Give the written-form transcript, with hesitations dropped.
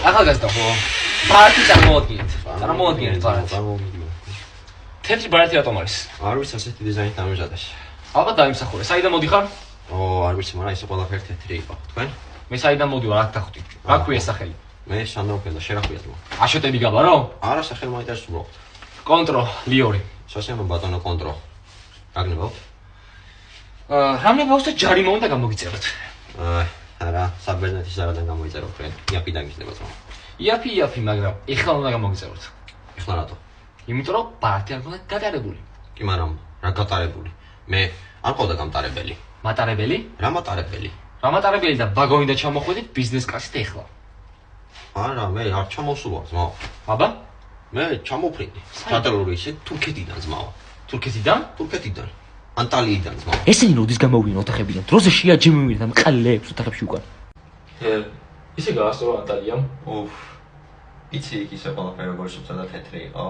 ახალგაზრდა ხო? ბარათი წარმოადგენთ ბარათი. თეთრი ბარათი რატომ არის? არ ვიცი ასეთი დიზაინით დამეჟადეს. ალბათ დაიმსახურე. საიდან მოდიხარ? არ ვიცი, მაგრამ ისე ყველაფერი თეთრი იყო. თქვენ? მე საიდან მოდივარ, აქ დახვდი. რა ქვია სახელი? მე შანდაუკენდა, შენ რა ქვია ძმა? აშოტები გაბარო? არა, სახელი მაინტერესებს უბრალოდ. კონტრო, ლიური. სასიამოვნო ბატონო კონტრო. გაგნებავთ? რამე ბავშვთა ჯარიმა უნდა გამოგიწეროთ. არა, საბერძნეთის ზარადან გამოიწერო თქვენ. იაფიდან გიზნება ძმა. იაფი, მაგრამ ეხლა უნდა გამოგიწეროთ. ეხლა რატო? იმიტომ რომ ბარათი არ გქონდა გატარებული. კი, მაგრამ რა გატარებული? მე არ მყავდა გამტარებელი. მატარებელი? რა მატარებელი? რა მატარებელი და ვაგონიდან ჩამოხვედით ბიზნეს კლასით ეხლა. არა, მე არ ჩამოვსულვარ ძმაო. აბა? მე ჩამოვფრინდი. შატელური ისე თურქეთიდან ძმაო. თურქეთიდან? თურქეთიდან. ანტალიიდან ძმაო. ესენი როდის გამოვიდნენ ოთახებიდან? დროზე შეაჯიმივდნენ და მყალებს ოთახებში უკან. ისე გაასწორა ანტალიამ. იცი იქ ისე ყველაფერი როგორ სუფთა და თეთრი იყო.